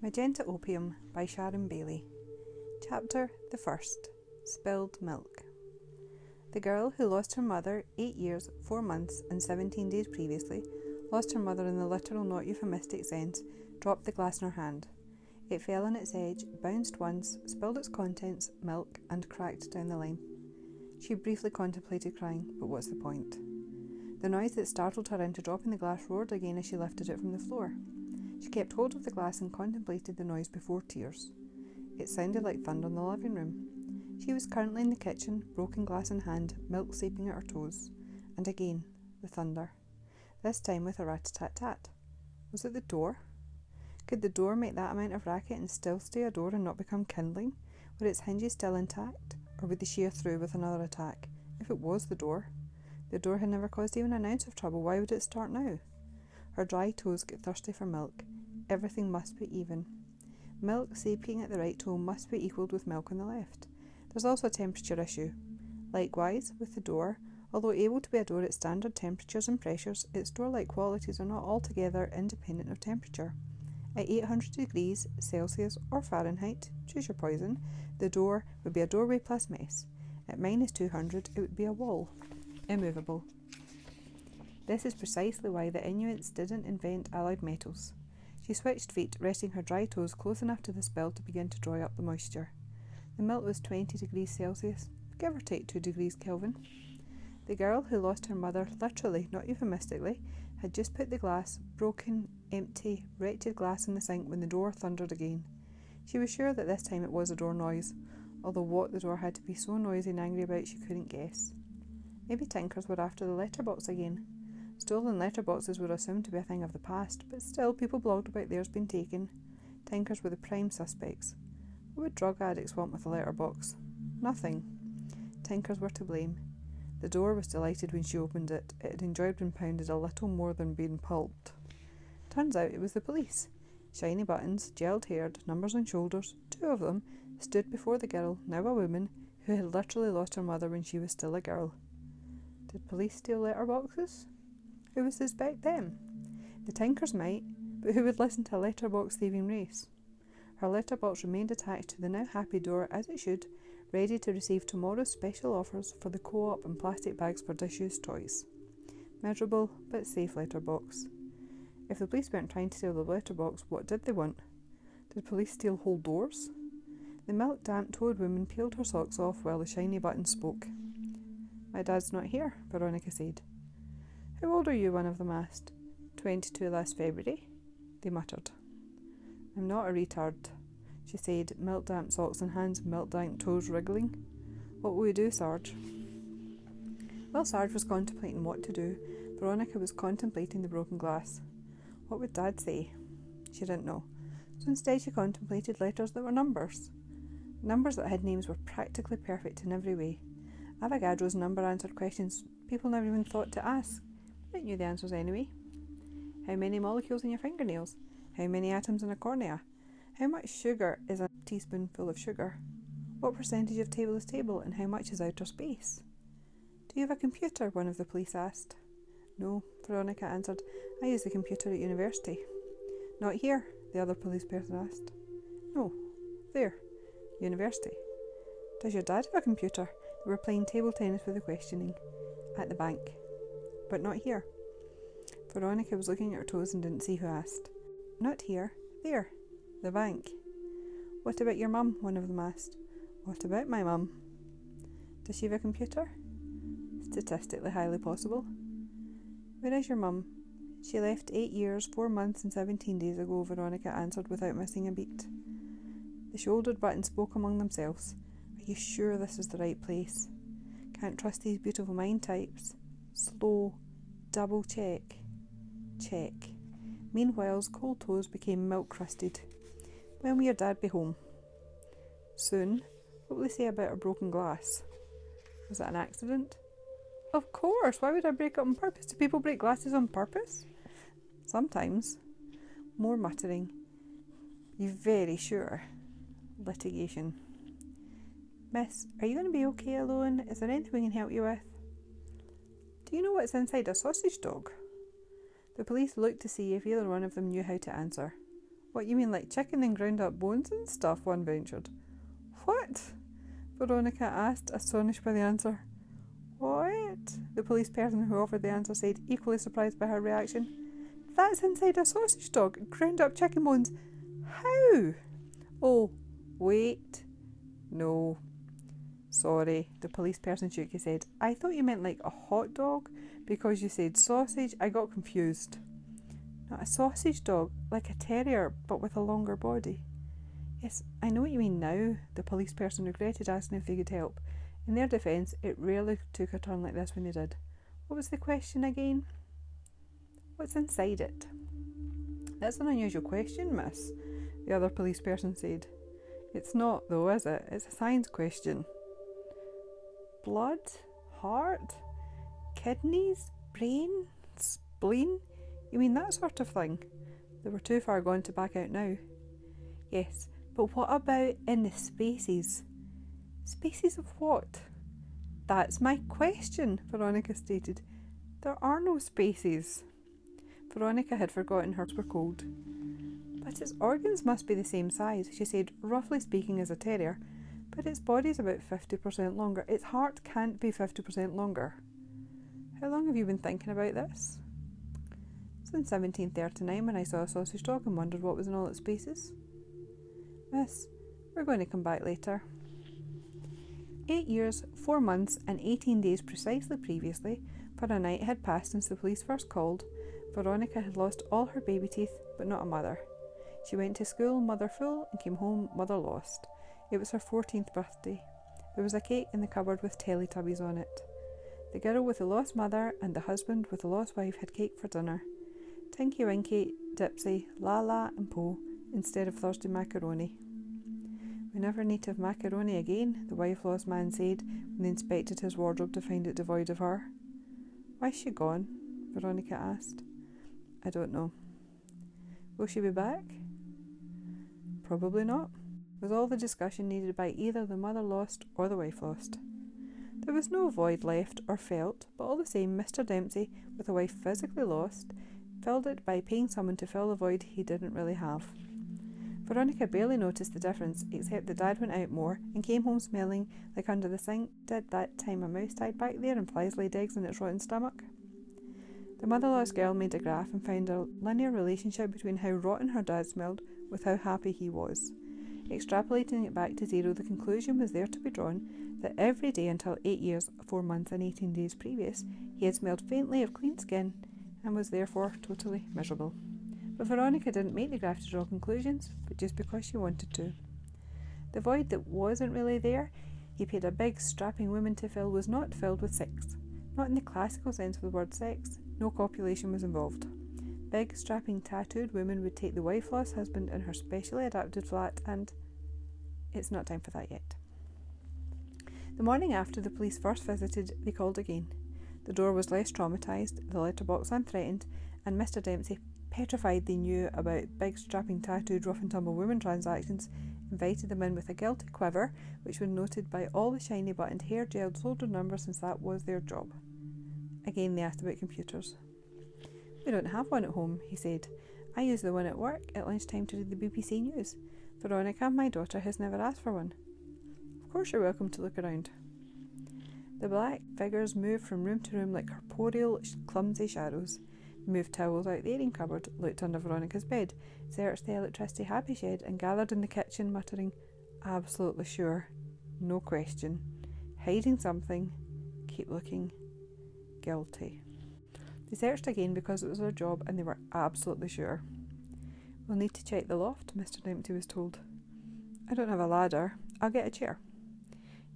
Magenta Opium by Sharon Baillie. Chapter the 1st. Spilled Milk. The girl who lost her mother 8 years, 4 months and 17 days previously, lost her mother in the literal, not euphemistic sense, dropped the glass in her hand. It fell on its edge, bounced once, spilled its contents, milk, and cracked down the line. She briefly contemplated crying, but what's the point? The noise that startled her into dropping the glass roared again as she lifted it from the floor. She kept hold of the glass and contemplated the noise before tears. It sounded like thunder in the living room. She was currently in the kitchen, broken glass in hand, milk seeping at her toes. And again, the thunder. This time with a rat-a-tat-tat. Was it the door? Could the door make that amount of racket and still stay a door and not become kindling? Were its hinges still intact? Or would they shear through with another attack? If it was the door had never caused even an ounce of trouble. Why would it start now? Her dry toes get thirsty for milk. Everything must be even. Milk seeping at the right toe must be equalled with milk on the left. There's also a temperature issue. Likewise, with the door, although able to be a door at standard temperatures and pressures, its door-like qualities are not altogether independent of temperature. At 800 degrees Celsius or Fahrenheit, choose your poison, the door would be a doorway plus mess. At minus 200, it would be a wall. Immovable. This is precisely why the Inuits didn't invent alloyed metals. She switched feet, resting her dry toes close enough to the spill to begin to dry up the moisture. The milk was 20 degrees Celsius, give or take 2 degrees Kelvin. The girl who lost her mother, literally, not euphemistically, had just put the glass, broken, empty, wretched glass in the sink when the door thundered again. She was sure that this time it was a door noise, although what the door had to be so noisy and angry about she couldn't guess. Maybe Tinkers were after the letterbox again. Stolen letterboxes were assumed to be a thing of the past, but still people blogged about theirs being taken. Tinkers were the prime suspects. What would drug addicts want with a letterbox? Nothing. Tinkers were to blame. The door was delighted when she opened it. It had enjoyed being pounded a little more than being pulped. Turns out it was the police. Shiny buttons, gelled-haired, numbers on shoulders, 2 of them, stood before the girl, now a woman, who had literally lost her mother when she was still a girl. Did police steal letterboxes? Who would suspect them? The Tinkers might, but who would listen to a letterbox thieving race? Her letterbox remained attached to the now happy door as it should, ready to receive tomorrow's special offers for the co-op and plastic bags for disused toys. Miserable but safe letterbox. If the police weren't trying to steal the letterbox, what did they want? Did police steal whole doors? The milk-damp-toed woman peeled her socks off while the shiny button spoke. "My dad's not here," Veronica said. "How old are you?" one of them asked. 22 last February, they muttered. "I'm not a retard," she said, milk-damp socks in hands and milk-damp toes wriggling. "What will we do, Sarge?" While Sarge was contemplating what to do, Veronica was contemplating the broken glass. What would Dad say? She didn't know. So instead she contemplated letters that were numbers. Numbers that had names were practically perfect in every way. Avogadro's number answered questions people never even thought to ask. But knew the answers anyway. How many molecules in your fingernails? How many atoms in a cornea? How much sugar is a teaspoonful of sugar? What percentage of table is table and how much is outer space? Do you have a computer? One of the police asked. No, Veronica answered. I use the computer at university. Not here, the other police person asked. No, there, university. Does your dad have a computer? They were playing table tennis with the questioning. At the bank. But not here. Veronica was looking at her toes and didn't see who asked. Not here. There. The bank. What about your mum? One of them asked. What about my mum? Does she have a computer? Statistically highly possible. Where is your mum? She left 8 years, 4 months and 17 days ago, Veronica answered without missing a beat. The shouldered buttons spoke among themselves. Are you sure this is the right place? Can't trust these beautiful mind types. Slow. Double check. Check. Meanwhile's cold toes became milk-crusted. When will your dad be home? Soon. What will they say about our broken glass? Was it an accident? Of course! Why would I break it on purpose? Do people break glasses on purpose? Sometimes. More muttering. You very sure? Litigation. Miss, are you going to be okay alone? Is there anything we can help you with? Do you know what's inside a sausage dog? The police looked to see if either one of them knew how to answer. What, you mean like chicken and ground up bones and stuff? One ventured. What? Veronica asked, astonished by the answer. What? The police person who offered the answer said, equally surprised by her reaction. That's inside a sausage dog, ground up chicken bones. How? Oh, wait. No. Sorry, the police person shook his head. I thought you meant like a hot dog, because you said sausage. I got confused. Not a sausage dog, like a terrier, but with a longer body. Yes, I know what you mean now. The police person regretted asking if they could help. In their defence, it rarely took a turn like this when they did. What was the question again? What's inside it? That's an unusual question, miss, the other police person said. It's not, though, is it? It's a science question. Blood? Heart? Kidneys? Brain? Spleen? You mean that sort of thing? They were too far gone to back out now. Yes, but what about in the spaces? Spaces of what? That's my question, Veronica stated. There are no spaces. Veronica had forgotten hers were cold. But its organs must be the same size, she said, roughly speaking as a terrier, but its body's about 50% longer. Its heart can't be 50% longer. How long have you been thinking about this? Since 1739, when I saw a sausage dog and wondered what was in all its spaces. Miss, we're going to come back later. 8 years, 4 months and 18 days precisely previously, for a night had passed since the police first called, Veronica had lost all her baby teeth, but not a mother. She went to school mother full and came home mother lost. It was her 14th birthday. There was a cake in the cupboard with Teletubbies on it. The girl with the lost mother and the husband with the lost wife had cake for dinner. Tinky Winky, Dipsy, Lala and Po, instead of Thursday macaroni. We never need to have macaroni again, the wife-lost man said when they inspected his wardrobe to find it devoid of her. Why's she gone? Veronica asked. I don't know. Will she be back? Probably not, was all the discussion needed by either the mother lost or the wife lost. There was no void left or felt, but all the same Mr. Dempsey, with a wife physically lost, filled it by paying someone to fill the void he didn't really have. Veronica barely noticed the difference, except that Dad went out more and came home smelling like under the sink did that time a mouse died back there and flies laid eggs in its rotten stomach. The mother-lost girl made a graph and found a linear relationship between how rotten her dad smelled with how happy he was. Extrapolating it back to zero, the conclusion was there to be drawn that every day until 8 years, 4 months and 18 days previous, he had smelled faintly of clean skin and was therefore totally miserable. But Veronica didn't make the graph to draw conclusions, but just because she wanted to. The void that wasn't really there, he paid a big, strapping woman to fill, was not filled with sex. Not in the classical sense of the word sex. No copulation was involved. Big, strapping, tattooed woman would take the wife-lost husband in her specially adapted flat and... It's not time for that yet. The morning after the police first visited, they called again. The door was less traumatised, the letterbox unthreatened, and Mr. Dempsey, petrified they knew about big, strapping, tattooed, rough-and-tumble women transactions, invited them in with a guilty quiver, which was noted by all the shiny buttoned hair gelled solder numbers since that was their job. Again they asked about computers. We don't have one at home, he said. I use the one at work at lunchtime to read the BBC News. Veronica, my daughter, has never asked for one. Of course you're welcome to look around. The black figures moved from room to room like corporeal, clumsy shadows. They moved towels out the airing cupboard, looked under Veronica's bed, searched the electricity happy shed, and gathered in the kitchen, muttering, absolutely sure, no question, hiding something, keep looking, guilty. They searched again because it was their job and they were absolutely sure. We'll need to check the loft, Mr. Dempsey was told. I don't have a ladder. I'll get a chair.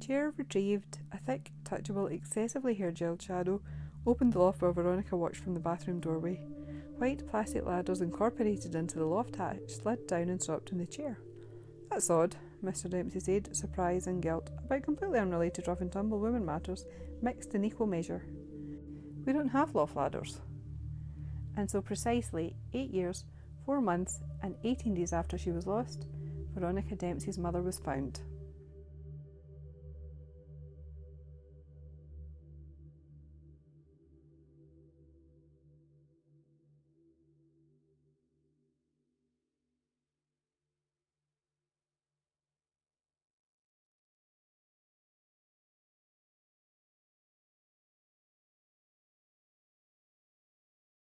Chair retrieved, a thick, touchable, excessively hair-gelled shadow opened the loft while Veronica watched from the bathroom doorway. White plastic ladders incorporated into the loft hatch slid down and stopped in the chair. That's odd, Mr. Dempsey said, surprise and guilt about completely unrelated rough-and-tumble women matters, mixed in equal measure. We don't have loft ladders. And so precisely 8 years, 4 months and 18 days after she was lost, Veronica Dempsey's mother was found.